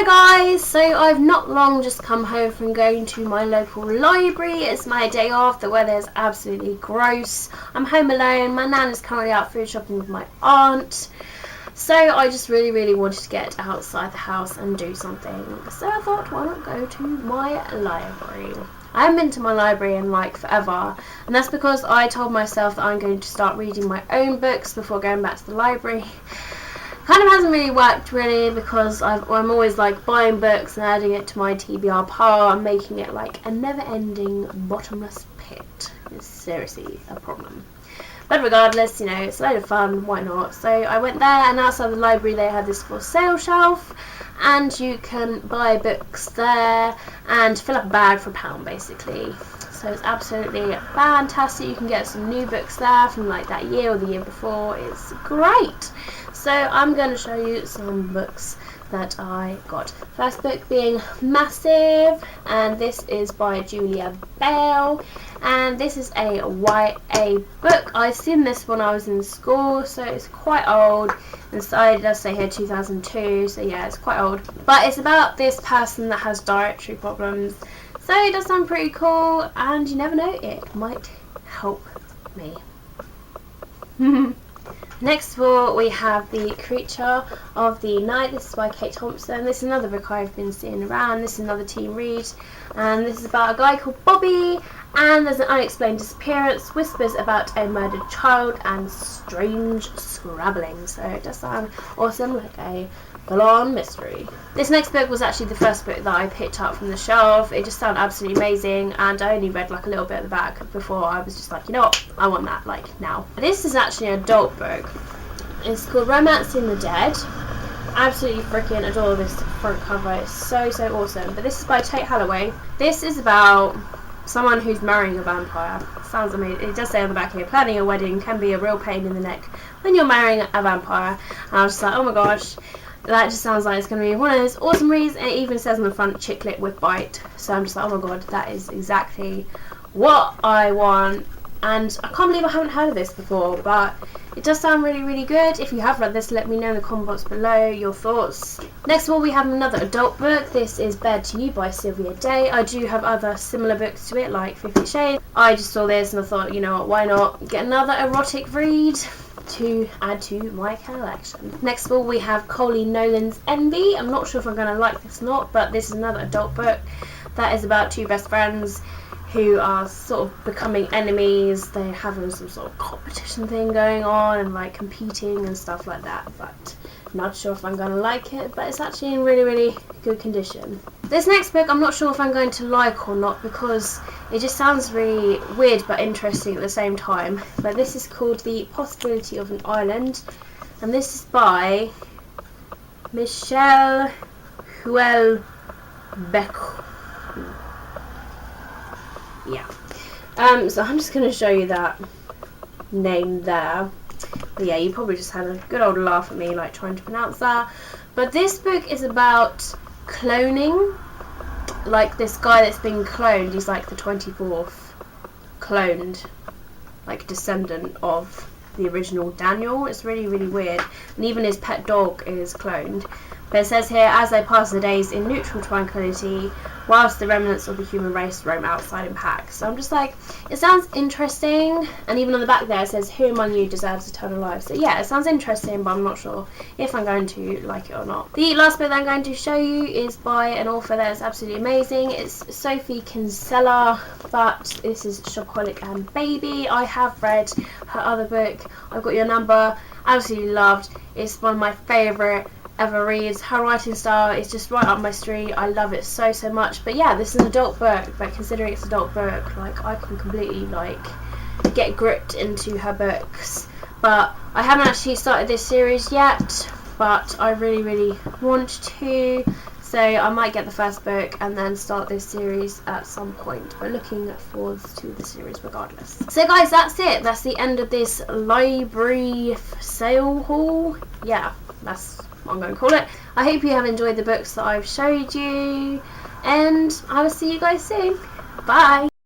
Hello guys, so I've not long just come home from going to my local library. It's my day off, the weather is absolutely gross. I'm home alone, my nan is currently out food shopping with my aunt. So I just really wanted to get outside the house and do something. So I thought, why not go to my library? I haven't been to my library in like forever, and that's because I told myself that I'm going to start reading my own books before going back to the library. Kind of hasn't really worked really, because I'm always like buying books and adding it to my TBR pile and making it like a never-ending bottomless pit. It's seriously a problem. But regardless, you know, it's a load of fun, why not? So I went there, and outside the library they had this for sale shelf, and you can buy books there and fill up a bag for £1 basically. So it's absolutely fantastic. You can get some new books there from like that year or the year before. It's great. So I'm going to show you some books that I got. First book being Massive, and this is by Julia Bell, and this is a YA book. I've seen this when I was in school, so it's quite old. Inside it does say here 2002, so yeah, it's quite old. But it's about this person that has dietary problems, so it does sound pretty cool, and you never know, it might help me. Next of all, we have The Creature of the Night. This is by Kate Thompson. This is another book I've been seeing around. This is another teen read, and this is about a guy called Bobby, and there's an unexplained disappearance, whispers about a murdered child, and strange scrabbling. So it does sound awesome, like a full-on mystery. This next book was actually the first book that I picked up from the shelf. It just sounded absolutely amazing, and I only read like a little bit at the back before I was just like, you know what, I want that like now. This is actually an adult book. It's called Romancing the Dead. Absolutely freaking adore this front cover. It's so awesome. But this is by Tate Halloway. This is about someone who's marrying a vampire. Sounds amazing. It does say on the back here, planning a wedding can be a real pain in the neck when you're marrying a vampire. And I was just like, oh my gosh, that just sounds like it's going to be one of those awesome reads. And it even says on the front, chick lit with bite. So I'm just like, oh my god, that is exactly what I want. And I can't believe I haven't heard of this before, but it does sound really good. If you have read this, let me know in the comment box below your thoughts. Next of all, we have another adult book. This is Bared to You by Sylvia Day. I do have other similar books to it, like 50 Shades. I just saw this and I thought, you know what, why not get another erotic read to add to my collection. Next of all, we have Coley Nolan's Envy. I'm not sure if I'm going to like this or not, but this is another adult book that is about two best friends who are sort of becoming enemies. They're having some sort of competition thing going on and like competing and stuff like that, but not sure if I'm going to like it, but it's actually in really good condition. This next book I'm not sure if I'm going to like or not, because it just sounds really weird but interesting at the same time. But this is called The Possibility of an Island, and this is by Michelle Houellebecq. Yeah. So I'm just going to show you that name there. But yeah, you probably just had a good old laugh at me like trying to pronounce that. But this book is about cloning. Like this guy that's been cloned, he's like the 24th cloned like descendant of the original Daniel. It's really weird, and even his pet dog is cloned. But it says here, as they pass the days in neutral tranquility, whilst the remnants of the human race roam outside in packs. So I'm just like, it sounds interesting. And even on the back there it says, who among you deserves eternal life? So yeah, it sounds interesting, but I'm not sure if I'm going to like it or not. The last book that I'm going to show you is by an author that is absolutely amazing. It's Sophie Kinsella, but this is Shopaholic and Baby. I have read her other book, I've Got Your Number. Absolutely loved. It's one of my favourite ever reads. Her writing style is just right up my street. I love it so much. But yeah, this is an adult book, but considering it's an adult book, like I can completely like get gripped into her books. But I haven't actually started this series yet, but I really want to, so I might get the first book and then start this series at some point. But looking forward to the series regardless. So guys, that's it. That's the end of this library sale haul. Yeah, that's what I'm going to call it. I hope you have enjoyed the books that I've showed you, and I will see you guys soon. Bye.